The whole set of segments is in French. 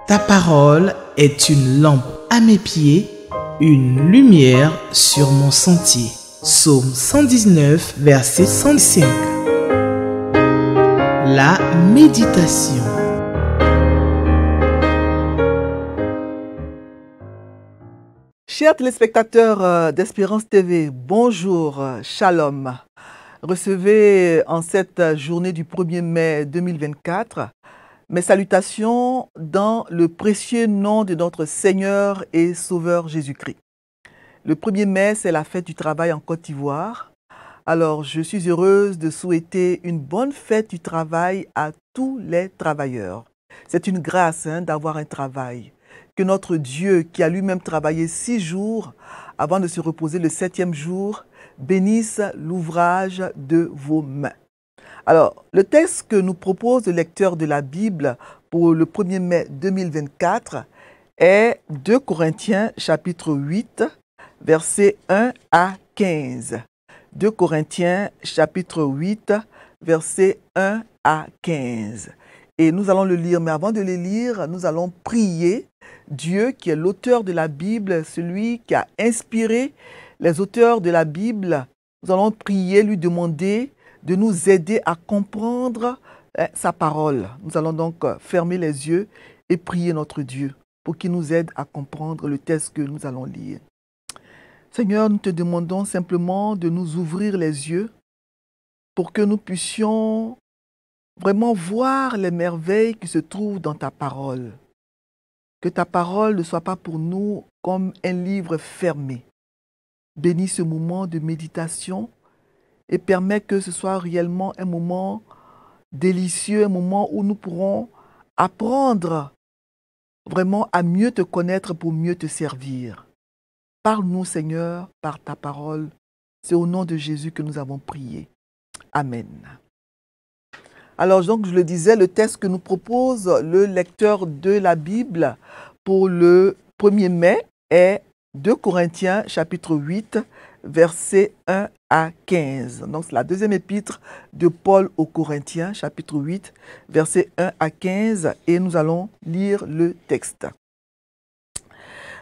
Ta parole est une lampe à mes pieds, une lumière sur mon sentier. Psaume 119, verset 105. La méditation. Chers téléspectateurs d'Espérance TV, bonjour, shalom. Recevez en cette journée du 1er mai 2024 mes salutations dans le précieux nom de notre Seigneur et Sauveur Jésus-Christ. Le 1er mai, c'est la fête du travail en Côte d'Ivoire. Alors, je suis heureuse de souhaiter une bonne fête du travail à tous les travailleurs. C'est une grâce d'avoir un travail. Que notre Dieu, qui a lui-même travaillé 6 jours avant de se reposer le 7e jour, bénisse l'ouvrage de vos mains. Alors, le texte que nous propose le lecteur de la Bible pour le 1er mai 2024 est 2 Corinthiens chapitre 8, versets 1 à 15. 2 Corinthiens chapitre 8, versets 1 à 15. Et nous allons le lire, mais avant de le lire, nous allons prier Dieu qui est l'auteur de la Bible, celui qui a inspiré les auteurs de la Bible. Nous allons prier, lui demander de nous aider à comprendre sa parole. Nous allons donc fermer les yeux et prier notre Dieu pour qu'il nous aide à comprendre le texte que nous allons lire. Seigneur, nous te demandons simplement de nous ouvrir les yeux pour que nous puissions vraiment voir les merveilles qui se trouvent dans ta parole. Que ta parole ne soit pas pour nous comme un livre fermé. Bénis ce moment de méditation et permets que ce soit réellement un moment délicieux, un moment où nous pourrons apprendre vraiment à mieux te connaître pour mieux te servir. Parle-nous, Seigneur, par ta parole. C'est au nom de Jésus que nous avons prié. Amen. Alors, donc, je le disais, le texte que nous propose le lecteur de la Bible pour le 1er mai est 2 Corinthiens, chapitre 8, versets 1 à 15. Donc, c'est la deuxième épître de Paul aux Corinthiens, chapitre 8, versets 1 à 15, et nous allons lire le texte.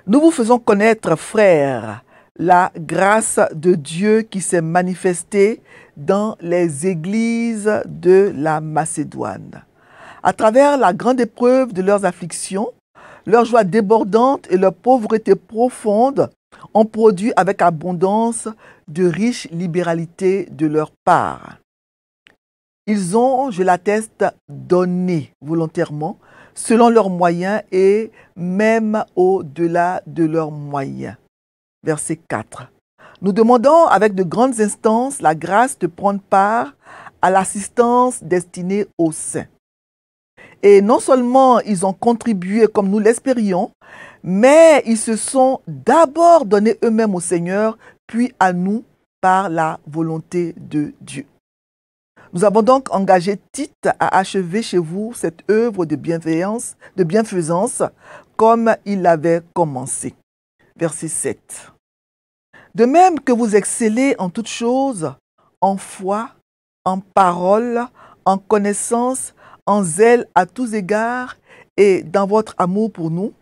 Nous vous faisons connaître, frères, la grâce de Dieu qui s'est manifestée dans les églises de la Macédoine. À travers la grande épreuve de leurs afflictions, leur joie débordante et leur pauvreté profonde ont produit avec abondance de riches libéralités de leur part. Ils ont, je l'atteste, donné volontairement, selon leurs moyens et même au-delà de leurs moyens. Verset 4. Nous demandons avec de grandes instances la grâce de prendre part à l'assistance destinée aux saints. Et non seulement ils ont contribué comme nous l'espérions, mais ils se sont d'abord donnés eux-mêmes au Seigneur, puis à nous par la volonté de Dieu. Nous avons donc engagé Tite à achever chez vous cette œuvre de bienfaisance, comme il l'avait commencé. Verset 7. De même que vous excellez en toutes choses, en foi, en parole, en connaissance, en zèle à tous égards et dans votre amour pour nous,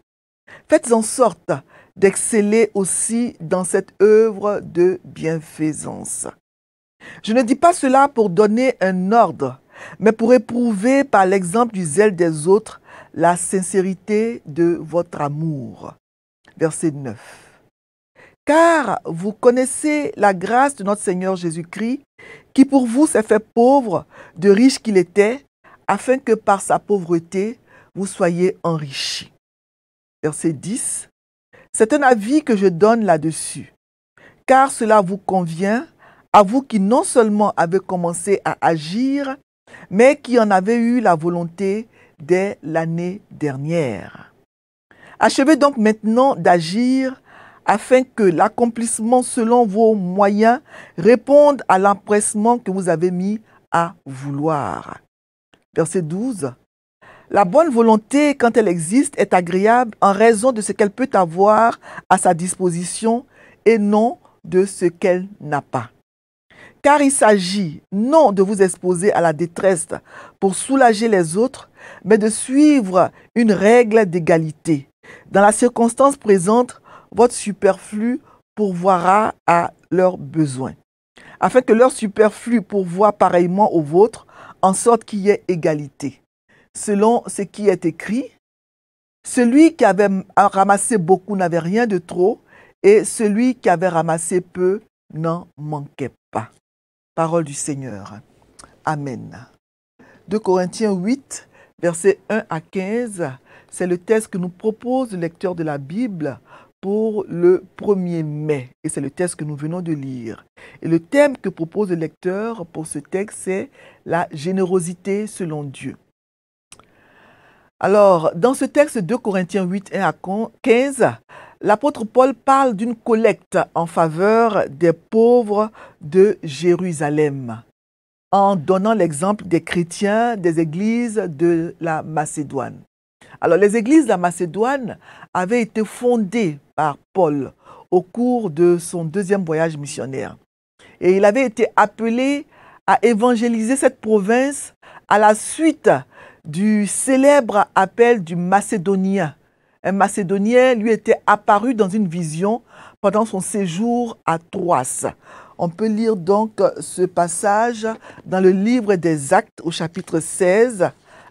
faites en sorte d'exceller aussi dans cette œuvre de bienfaisance. Je ne dis pas cela pour donner un ordre, mais pour éprouver par l'exemple du zèle des autres la sincérité de votre amour. Verset 9. Car vous connaissez la grâce de notre Seigneur Jésus-Christ, qui pour vous s'est fait pauvre, de riche qu'il était, afin que par sa pauvreté, vous soyez enrichis. Verset 10. C'est un avis que je donne là-dessus, car cela vous convient, à vous qui non seulement avez commencé à agir, mais qui en avez eu la volonté dès l'année dernière. Achevez donc maintenant d'agir afin que l'accomplissement selon vos moyens réponde à l'empressement que vous avez mis à vouloir. Verset 12. La bonne volonté, quand elle existe, est agréable en raison de ce qu'elle peut avoir à sa disposition et non de ce qu'elle n'a pas. Car il s'agit non de vous exposer à la détresse pour soulager les autres, mais de suivre une règle d'égalité. Dans la circonstance présente, votre superflu pourvoira à leurs besoins, afin que leur superflu pourvoie pareillement au vôtre, en sorte qu'il y ait égalité. Selon ce qui est écrit, celui qui avait ramassé beaucoup n'avait rien de trop, et celui qui avait ramassé peu n'en manquait pas. Parole du Seigneur. Amen. 2 Corinthiens 8, versets 1 à 15, c'est le texte que nous propose le lecteur de la Bible pour le 1er mai. Et c'est le texte que nous venons de lire. Et le thème que propose le lecteur pour ce texte, c'est la générosité selon Dieu. Alors, dans ce texte 2 Corinthiens 8, 1 à 15, l'apôtre Paul parle d'une collecte en faveur des pauvres de Jérusalem, en donnant l'exemple des chrétiens des églises de la Macédoine. Alors, les églises de la Macédoine avaient été fondées par Paul au cours de son 2e voyage missionnaire. Et il avait été appelé à évangéliser cette province à la suite du célèbre appel du Macédonien. Un Macédonien lui était apparu dans une vision pendant son séjour à Troas. On peut lire donc ce passage dans le livre des Actes au chapitre 16,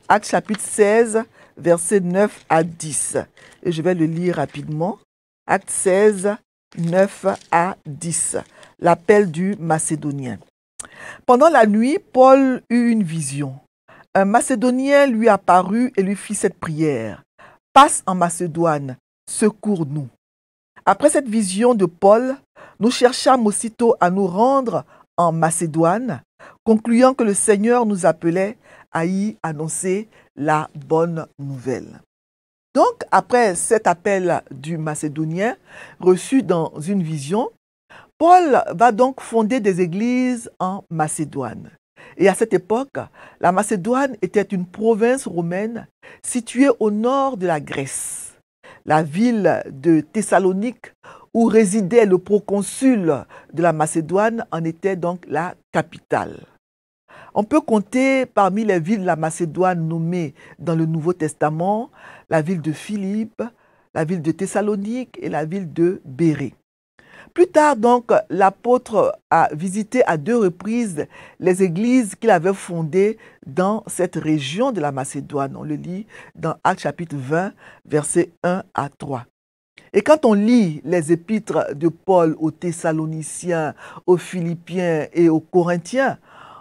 Actes chapitre 16, versets 9 à 10. Et je vais le lire rapidement. Actes 16, 9 à 10. L'appel du Macédonien. Pendant la nuit, Paul eut une vision. Un Macédonien lui apparut et lui fit cette prière. « Passe en Macédoine, secours-nous. » Après cette vision de Paul, nous cherchâmes aussitôt à nous rendre en Macédoine, concluant que le Seigneur nous appelait à y annoncer la bonne nouvelle. Donc, après cet appel du Macédonien reçu dans une vision, Paul va donc fonder des églises en Macédoine. Et à cette époque, la Macédoine était une province romaine située au nord de la Grèce. La ville de Thessalonique, où résidait le proconsul de la Macédoine, en était donc la capitale. On peut compter parmi les villes de la Macédoine nommées dans le Nouveau Testament la ville de Philippe, la ville de Thessalonique et la ville de Bérée. Plus tard, donc, l'apôtre a visité à 2 reprises les églises qu'il avait fondées dans cette région de la Macédoine. On le lit dans Actes chapitre 20, versets 1 à 3. Et quand on lit les épîtres de Paul aux Thessaloniciens, aux Philippiens et aux Corinthiens,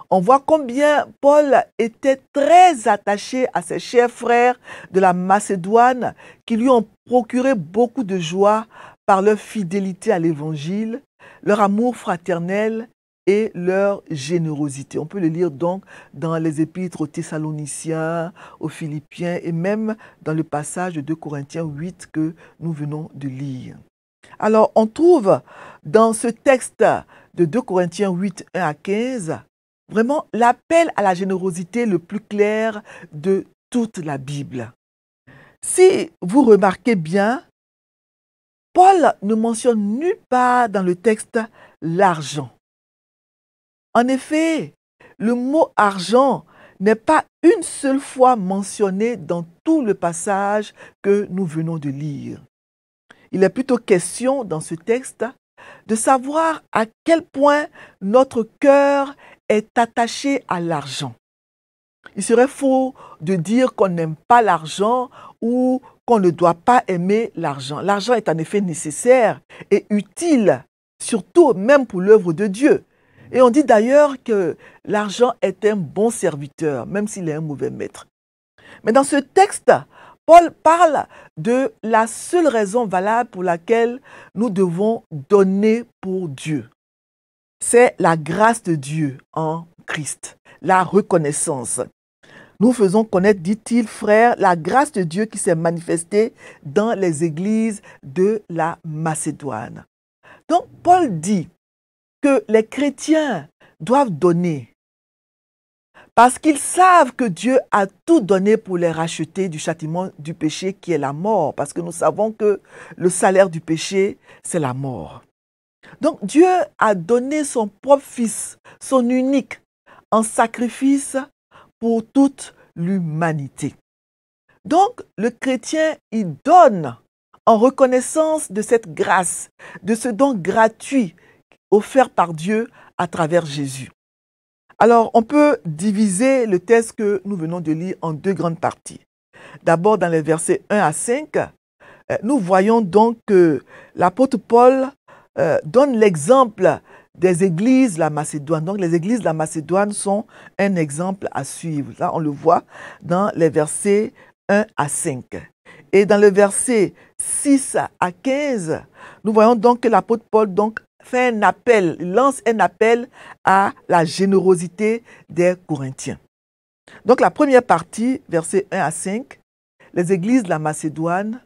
on voit combien Paul était très attaché à ses chers frères de la Macédoine qui lui ont procuré beaucoup de joie par leur fidélité à l'Évangile, leur amour fraternel et leur générosité. On peut le lire donc dans les épîtres aux Thessaloniciens, aux Philippiens et même dans le passage de 2 Corinthiens 8 que nous venons de lire. Alors, on trouve dans ce texte de 2 Corinthiens 8, 1 à 15, vraiment l'appel à la générosité le plus clair de toute la Bible. Si vous remarquez bien, Paul ne mentionne nulle part dans le texte l'argent. En effet, le mot argent n'est pas une seule fois mentionné dans tout le passage que nous venons de lire. Il est plutôt question dans ce texte de savoir à quel point notre cœur est attaché à l'argent. Il serait faux de dire qu'on n'aime pas l'argent ou qu'on ne doit pas aimer l'argent. L'argent est en effet nécessaire et utile, surtout même pour l'œuvre de Dieu. Et on dit d'ailleurs que l'argent est un bon serviteur, même s'il est un mauvais maître. Mais dans ce texte, Paul parle de la seule raison valable pour laquelle nous devons donner pour Dieu. C'est la grâce de Dieu en Christ, la reconnaissance. Nous faisons connaître, dit-il, frères, la grâce de Dieu qui s'est manifestée dans les églises de la Macédoine. Donc, Paul dit que les chrétiens doivent donner parce qu'ils savent que Dieu a tout donné pour les racheter du châtiment du péché qui est la mort, parce que nous savons que le salaire du péché, c'est la mort. Donc, Dieu a donné son propre Fils, son unique, en sacrifice pour toute l'humanité. Donc, le chrétien, il donne en reconnaissance de cette grâce, de ce don gratuit offert par Dieu à travers Jésus. Alors, on peut diviser le texte que nous venons de lire en deux grandes parties. D'abord, dans les versets 1 à 5, nous voyons donc que l'apôtre Paul donne l'exemple des églises de la Macédoine. Donc, les églises de la Macédoine sont un exemple à suivre. Là, on le voit dans les versets 1 à 5. Et dans le verset 6 à 15, nous voyons donc que l'apôtre Paul fait un appel, lance un appel à la générosité des Corinthiens. Donc, la première partie, versets 1 à 5, les églises de la Macédoine,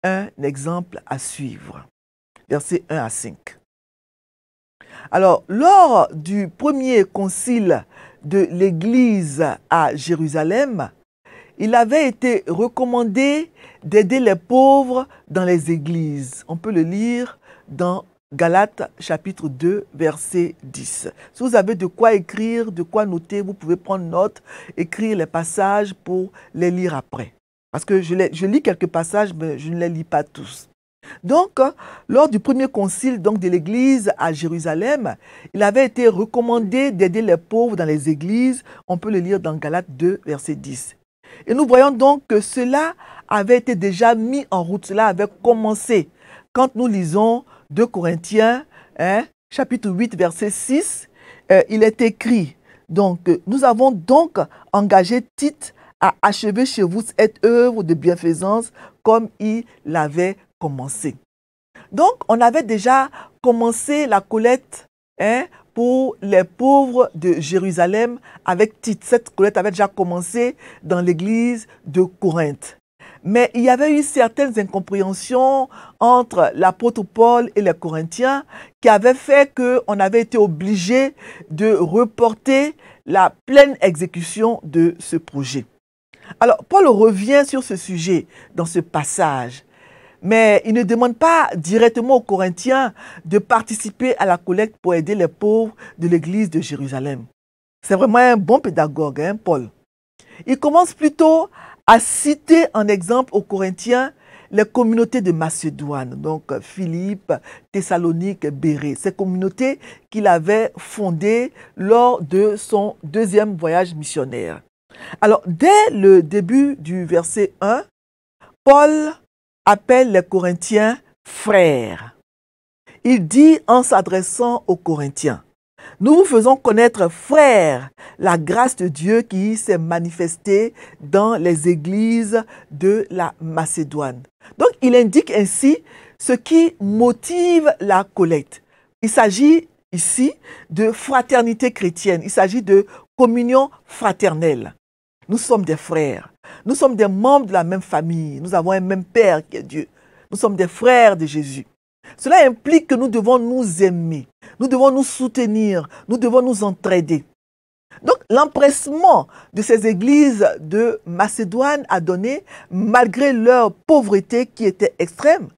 un exemple à suivre. Versets 1 à 5. Alors, lors du premier concile de l'église à Jérusalem, il avait été recommandé d'aider les pauvres dans les églises. On peut le lire dans Galates chapitre 2, verset 10. Si vous avez de quoi écrire, de quoi noter, vous pouvez prendre note, écrire les passages pour les lire après. Parce que je lis quelques passages, mais je ne les lis pas tous. Donc, lors du premier concile de l'église à Jérusalem, il avait été recommandé d'aider les pauvres dans les églises. On peut le lire dans Galates 2, verset 10. Et nous voyons donc que cela avait été déjà mis en route, cela avait commencé. Quand nous lisons 2 Corinthiens, chapitre 8, verset 6, il est écrit, donc, nous avons donc engagé Tite à achever chez vous cette œuvre de bienfaisance comme il l'avait commencé. Donc, on avait déjà commencé la collecte pour les pauvres de Jérusalem avec Tite. Cette collecte avait déjà commencé dans l'église de Corinthe. Mais il y avait eu certaines incompréhensions entre l'apôtre Paul et les Corinthiens qui avaient fait qu'on avait été obligé de reporter la pleine exécution de ce projet. Alors, Paul revient sur ce sujet dans ce passage. Mais il ne demande pas directement aux Corinthiens de participer à la collecte pour aider les pauvres de l'église de Jérusalem. C'est vraiment un bon pédagogue, Paul. Il commence plutôt à citer en exemple aux Corinthiens les communautés de Macédoine, donc Philippe, Thessalonique, Bérée, ces communautés qu'il avait fondées lors de son deuxième voyage missionnaire. Alors, dès le début du verset 1, Paul appelle les Corinthiens frères. Il dit en s'adressant aux Corinthiens, « Nous vous faisons connaître, frères, la grâce de Dieu qui s'est manifestée dans les églises de la Macédoine. » Donc, il indique ainsi ce qui motive la collecte. Il s'agit ici de fraternité chrétienne, il s'agit de communion fraternelle. Nous sommes des frères. Nous sommes des membres de la même famille. Nous avons un même Père qui est Dieu. Nous sommes des frères de Jésus. Cela implique que nous devons nous aimer. Nous devons nous soutenir. Nous devons nous entraider. Donc, l'empressement de ces églises de Macédoine a donné, malgré leur pauvreté qui était extrême,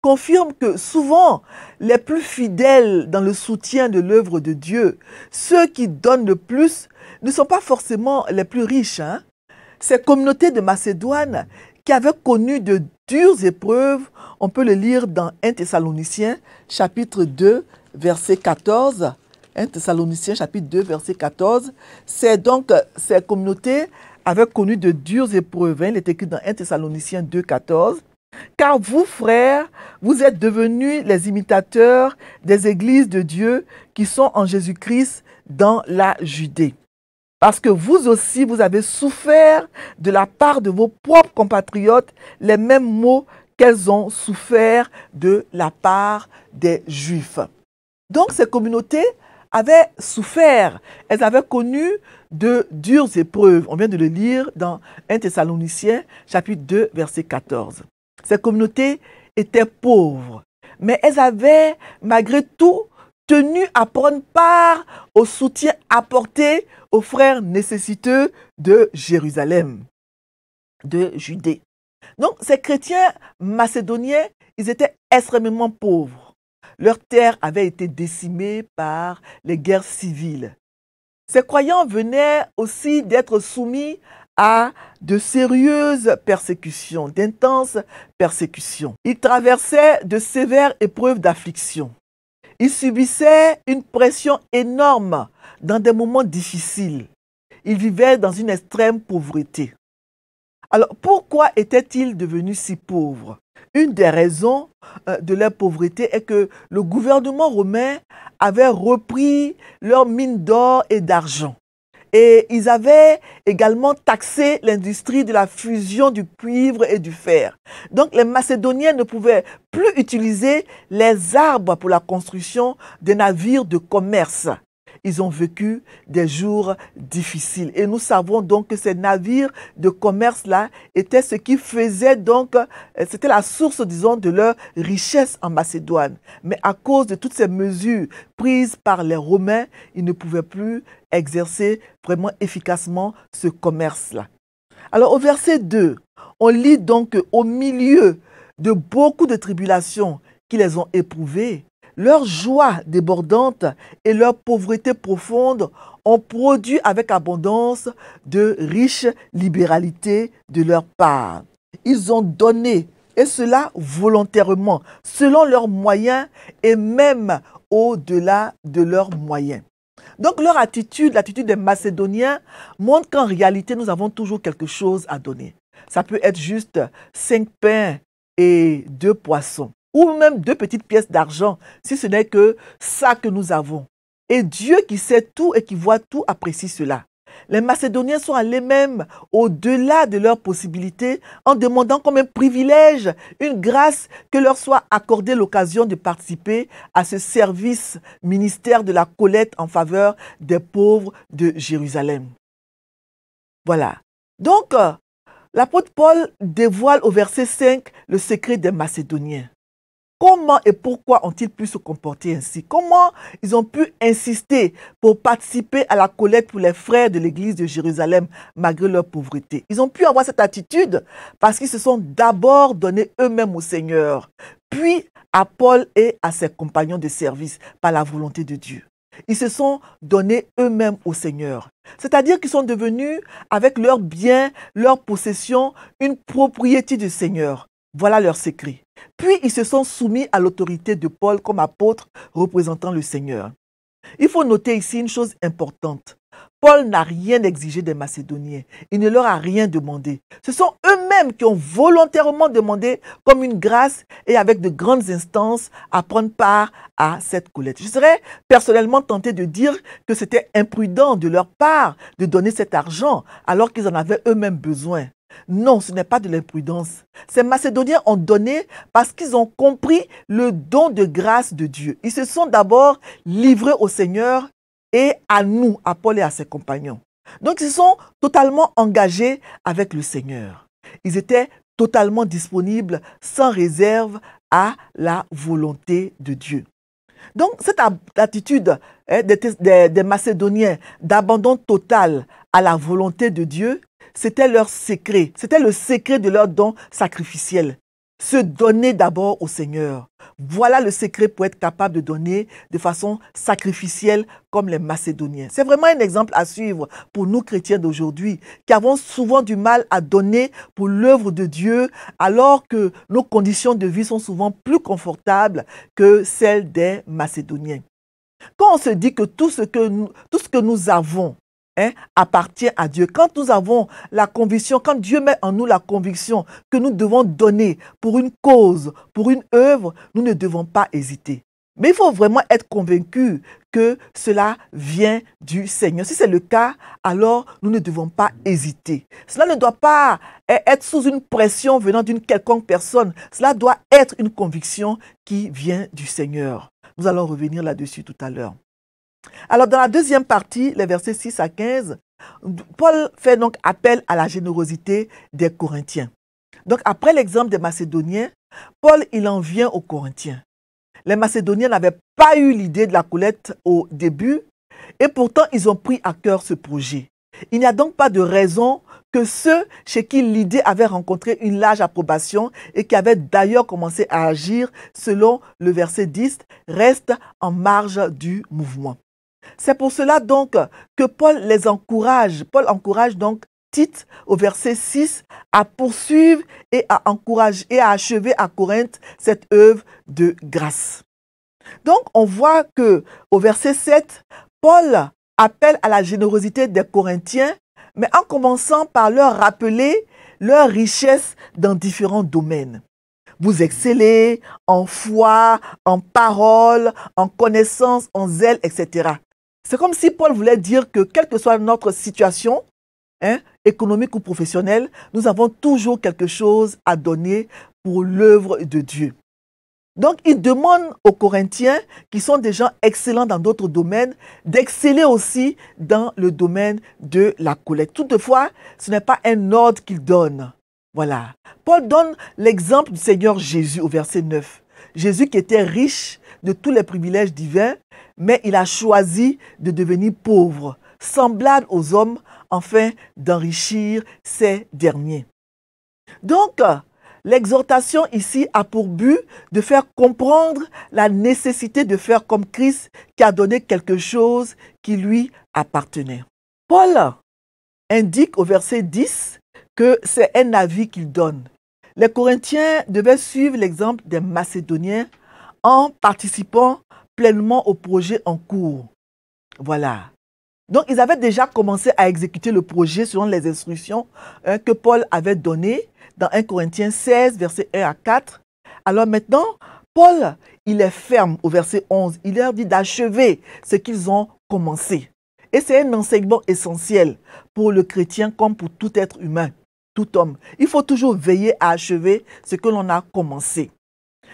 confirme que souvent, les plus fidèles dans le soutien de l'œuvre de Dieu, ceux qui donnent le plus, ne sont pas forcément les plus riches. Ces communautés de Macédoine qui avaient connu de dures épreuves, on peut le lire dans 1 Thessaloniciens, chapitre 2, verset 14. 1 Thessaloniciens, chapitre 2, verset 14. C'est donc, ces communautés avaient connu de dures épreuves. Il est écrit dans 1 Thessaloniciens 2, 14. Car vous, frères, vous êtes devenus les imitateurs des églises de Dieu qui sont en Jésus-Christ dans la Judée. Parce que vous aussi, vous avez souffert de la part de vos propres compatriotes les mêmes maux qu'elles ont souffert de la part des Juifs. Donc, ces communautés avaient souffert. Elles avaient connu de dures épreuves. On vient de le lire dans 1 Thessaloniciens, chapitre 2, verset 14. Ces communautés étaient pauvres, mais elles avaient, malgré tout, tenu à prendre part au soutien apporté aux frères nécessiteux de Jérusalem, de Judée. Donc, ces chrétiens macédoniens, ils étaient extrêmement pauvres. Leurs terres avaient été décimées par les guerres civiles. Ces croyants venaient aussi d'être soumis à de sérieuses persécutions, d'intenses persécutions. Il traversait de sévères épreuves d'affliction. Il subissait une pression énorme dans des moments difficiles. Il vivait dans une extrême pauvreté. Alors, pourquoi était-il devenu si pauvre? Une des raisons de leur pauvreté est que le gouvernement romain avait repris leurs mines d'or et d'argent. Et ils avaient également taxé l'industrie de la fusion du cuivre et du fer. Donc les Macédoniens ne pouvaient plus utiliser les arbres pour la construction des navires de commerce. Ils ont vécu des jours difficiles. Et nous savons donc que ces navires de commerce-là étaient ce qui faisait donc, c'était la source, disons, de leur richesse en Macédoine. Mais à cause de toutes ces mesures prises par les Romains, ils ne pouvaient plus exercer vraiment efficacement ce commerce-là. Alors au verset 2, on lit donc qu'au milieu de beaucoup de tribulations qui les ont éprouvées, leur joie débordante et leur pauvreté profonde ont produit avec abondance de riches libéralités de leur part. Ils ont donné, et cela volontairement, selon leurs moyens et même au-delà de leurs moyens. Donc leur attitude, l'attitude des Macédoniens, montre qu'en réalité, nous avons toujours quelque chose à donner. Ça peut être juste 5 pains et 2 poissons. Ou même 2 petites pièces d'argent, si ce n'est que ça que nous avons. Et Dieu qui sait tout et qui voit tout apprécie cela. Les Macédoniens sont allés même au-delà de leurs possibilités en demandant comme un privilège, une grâce que leur soit accordée l'occasion de participer à ce service ministère de la collecte en faveur des pauvres de Jérusalem. Voilà. Donc, l'apôtre Paul dévoile au verset 5 le secret des Macédoniens. Comment et pourquoi ont-ils pu se comporter ainsi? Comment ils ont pu insister pour participer à la collecte pour les frères de l'église de Jérusalem malgré leur pauvreté? Ils ont pu avoir cette attitude parce qu'ils se sont d'abord donnés eux-mêmes au Seigneur, puis à Paul et à ses compagnons de service par la volonté de Dieu. Ils se sont donnés eux-mêmes au Seigneur. C'est-à-dire qu'ils sont devenus, avec leurs biens, leurs possessions, une propriété du Seigneur. Voilà leur secret. Puis ils se sont soumis à l'autorité de Paul comme apôtre représentant le Seigneur. Il faut noter ici une chose importante. Paul n'a rien exigé des Macédoniens. Il ne leur a rien demandé. Ce sont eux-mêmes qui ont volontairement demandé comme une grâce et avec de grandes instances à prendre part à cette collecte. Je serais personnellement tenté de dire que c'était imprudent de leur part de donner cet argent alors qu'ils en avaient eux-mêmes besoin. Non, ce n'est pas de l'imprudence. Ces Macédoniens ont donné parce qu'ils ont compris le don de grâce de Dieu. Ils se sont d'abord livrés au Seigneur et à nous, à Paul et à ses compagnons. Donc, ils se sont totalement engagés avec le Seigneur. Ils étaient totalement disponibles, sans réserve, à la volonté de Dieu. Donc, cette attitude des Macédoniens d'abandon total à la volonté de Dieu, c'était leur secret. C'était le secret de leur don sacrificiel. Se donner d'abord au Seigneur. Voilà le secret pour être capable de donner de façon sacrificielle comme les Macédoniens. C'est vraiment un exemple à suivre pour nous chrétiens d'aujourd'hui qui avons souvent du mal à donner pour l'œuvre de Dieu alors que nos conditions de vie sont souvent plus confortables que celles des Macédoniens. Quand on se dit que tout ce que nous avons appartient à Dieu. Quand nous avons la conviction, quand Dieu met en nous la conviction que nous devons donner pour une cause, pour une œuvre, nous ne devons pas hésiter. Mais il faut vraiment être convaincu que cela vient du Seigneur. Si c'est le cas, alors nous ne devons pas hésiter. Cela ne doit pas être sous une pression venant d'une quelconque personne. Cela doit être une conviction qui vient du Seigneur. Nous allons revenir là-dessus tout à l'heure. Alors, dans la deuxième partie, les versets 6 à 15, Paul fait donc appel à la générosité des Corinthiens. Donc, après l'exemple des Macédoniens, Paul, il en vient aux Corinthiens. Les Macédoniens n'avaient pas eu l'idée de la collecte au début, et pourtant, ils ont pris à cœur ce projet. Il n'y a donc pas de raison que ceux chez qui l'idée avait rencontré une large approbation et qui avaient d'ailleurs commencé à agir selon le verset 10, restent en marge du mouvement. C'est pour cela donc que Paul les encourage. Paul encourage donc Tite, au verset 6, à poursuivre et à encourager et à achever à Corinthe cette œuvre de grâce. Donc, on voit que au verset 7, Paul appelle à la générosité des Corinthiens, mais en commençant par leur rappeler leur richesse dans différents domaines. Vous excellez en foi, en parole, en connaissance, en zèle, etc. C'est comme si Paul voulait dire que quelle que soit notre situation, économique ou professionnelle, nous avons toujours quelque chose à donner pour l'œuvre de Dieu. Donc, il demande aux Corinthiens, qui sont des gens excellents dans d'autres domaines, d'exceller aussi dans le domaine de la collecte. Toutefois, ce n'est pas un ordre qu'il donne. Voilà. Paul donne l'exemple du Seigneur Jésus au verset 9. Jésus qui était riche de tous les privilèges divins, mais il a choisi de devenir pauvre, semblable aux hommes, afin d'enrichir ces derniers. Donc, l'exhortation ici a pour but de faire comprendre la nécessité de faire comme Christ qui a donné quelque chose qui lui appartenait. Paul indique au verset 10 que c'est un avis qu'il donne. Les Corinthiens devaient suivre l'exemple des Macédoniens en participant pleinement au projet en cours. Voilà. Donc, ils avaient déjà commencé à exécuter le projet selon les instructions que Paul avait données dans 1 Corinthiens 16, versets 1 à 4. Alors maintenant, Paul, il est ferme au verset 11. Il leur dit d'achever ce qu'ils ont commencé. Et c'est un enseignement essentiel pour le chrétien comme pour tout être humain, tout homme. Il faut toujours veiller à achever ce que l'on a commencé.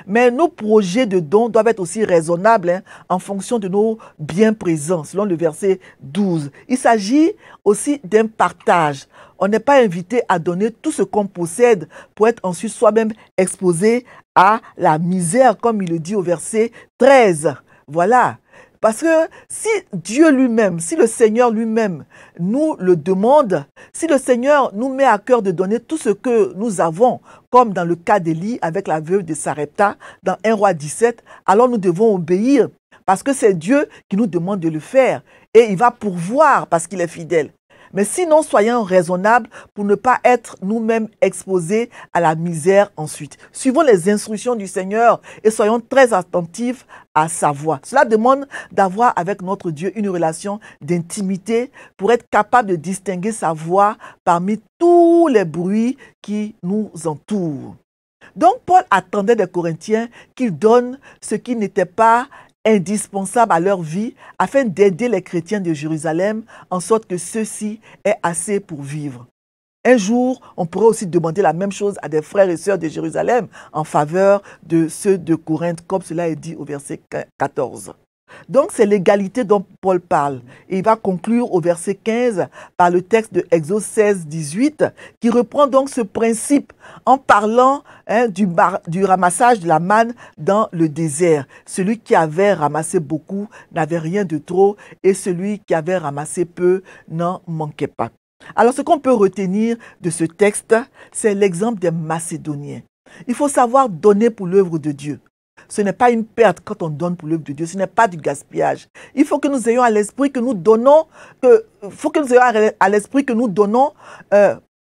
Mais nos projets de dons doivent être aussi raisonnables en fonction de nos biens présents, selon le verset 12. Il s'agit aussi d'un partage. On n'est pas invité à donner tout ce qu'on possède pour être ensuite soi-même exposé à la misère, comme il le dit au verset 13. Voilà. Parce que si Dieu lui-même, si le Seigneur lui-même nous le demande, si le Seigneur nous met à cœur de donner tout ce que nous avons, comme dans le cas d'Élie avec la veuve de Sarepta, dans 1 Roi 17, alors nous devons obéir parce que c'est Dieu qui nous demande de le faire et il va pourvoir parce qu'il est fidèle. Mais sinon, soyons raisonnables pour ne pas être nous-mêmes exposés à la misère ensuite. Suivons les instructions du Seigneur et soyons très attentifs à sa voix. Cela demande d'avoir avec notre Dieu une relation d'intimité pour être capable de distinguer sa voix parmi tous les bruits qui nous entourent. Donc, Paul attendait des Corinthiens qu'ils donnent ce qui n'était pas indispensable à leur vie afin d'aider les chrétiens de Jérusalem en sorte que ceux-ci aient assez pour vivre. Un jour, on pourrait aussi demander la même chose à des frères et sœurs de Jérusalem en faveur de ceux de Corinthe, comme cela est dit au verset 14. Donc, c'est l'égalité dont Paul parle. Et il va conclure au verset 15 par le texte de Exode 16, 18, qui reprend donc ce principe en parlant du ramassage de la manne dans le désert. Celui qui avait ramassé beaucoup n'avait rien de trop et celui qui avait ramassé peu n'en manquait pas. Alors, ce qu'on peut retenir de ce texte, c'est l'exemple des Macédoniens. Il faut savoir donner pour l'œuvre de Dieu. Ce n'est pas une perte quand on donne pour l'œuvre de Dieu. Ce n'est pas du gaspillage. Il faut que nous ayons à l'esprit que nous donnons,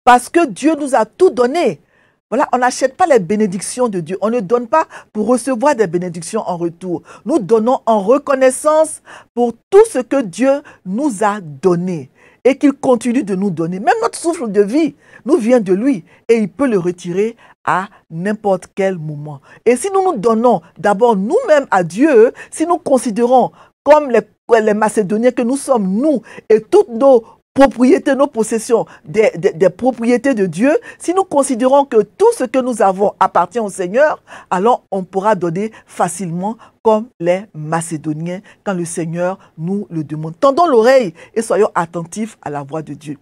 parce que Dieu nous a tout donné. Voilà, on n'achète pas les bénédictions de Dieu. On ne donne pas pour recevoir des bénédictions en retour. Nous donnons en reconnaissance pour tout ce que Dieu nous a donné et qu'il continue de nous donner. Même notre souffle de vie nous vient de lui et il peut le retirer à n'importe quel moment. Et si nous nous donnons d'abord nous-mêmes à Dieu, si nous considérons comme les Macédoniens que nous sommes, nous, et toutes nos propriétés, nos possessions, des propriétés de Dieu, si nous considérons que tout ce que nous avons appartient au Seigneur, alors on pourra donner facilement comme les Macédoniens quand le Seigneur nous le demande. Tendons l'oreille et soyons attentifs à la voix de Dieu.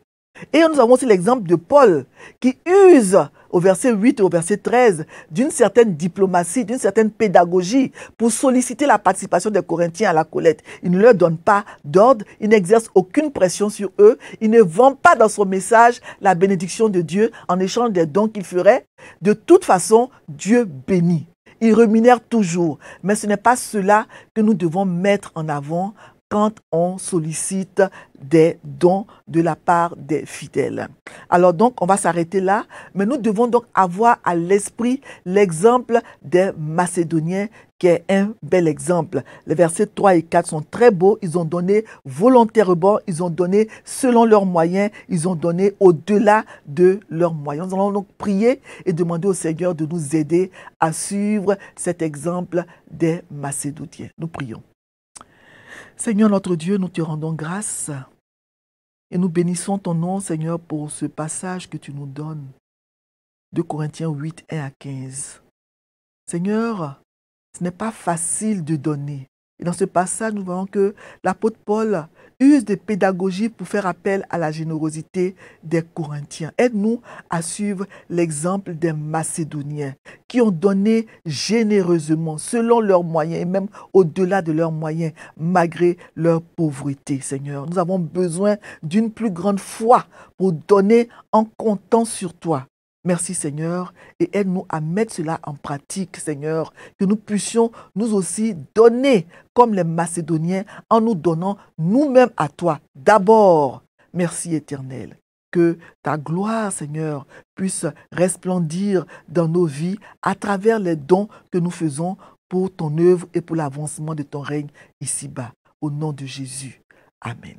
Et nous avons aussi l'exemple de Paul qui use au verset 8 et au verset 13 d'une certaine diplomatie, d'une certaine pédagogie pour solliciter la participation des Corinthiens à la collecte. Il ne leur donne pas d'ordre, il n'exerce aucune pression sur eux, il ne vend pas dans son message la bénédiction de Dieu en échange des dons qu'il ferait. De toute façon, Dieu bénit. Il rémunère toujours. Mais ce n'est pas cela que nous devons mettre en avant quand on sollicite des dons de la part des fidèles. Alors donc, on va s'arrêter là, mais nous devons donc avoir à l'esprit l'exemple des Macédoniens, qui est un bel exemple. Les versets 3 et 4 sont très beaux. Ils ont donné volontairement, ils ont donné selon leurs moyens, ils ont donné au-delà de leurs moyens. Nous allons donc prier et demander au Seigneur de nous aider à suivre cet exemple des Macédoniens. Nous prions. Seigneur notre Dieu, nous te rendons grâce et nous bénissons ton nom, Seigneur, pour ce passage que tu nous donnes de Corinthiens 8, 1 à 15. Seigneur, ce n'est pas facile de donner. Et dans ce passage, nous voyons que l'apôtre Paul use de pédagogie pour faire appel à la générosité des Corinthiens. Aide-nous à suivre l'exemple des Macédoniens qui ont donné généreusement, selon leurs moyens et même au-delà de leurs moyens, malgré leur pauvreté, Seigneur. Nous avons besoin d'une plus grande foi pour donner en comptant sur toi. Merci Seigneur et aide-nous à mettre cela en pratique Seigneur, que nous puissions nous aussi donner comme les Macédoniens en nous donnant nous-mêmes à toi. D'abord, merci Éternel, que ta gloire Seigneur puisse resplendir dans nos vies à travers les dons que nous faisons pour ton œuvre et pour l'avancement de ton règne ici-bas. Au nom de Jésus. Amen.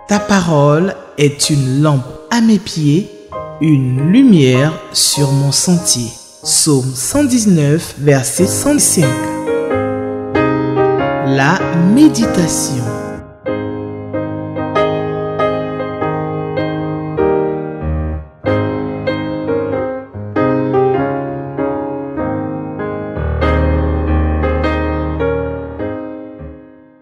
Ta parole est une lampe à mes pieds, une lumière sur mon sentier. Psaume 119, verset 105. La méditation.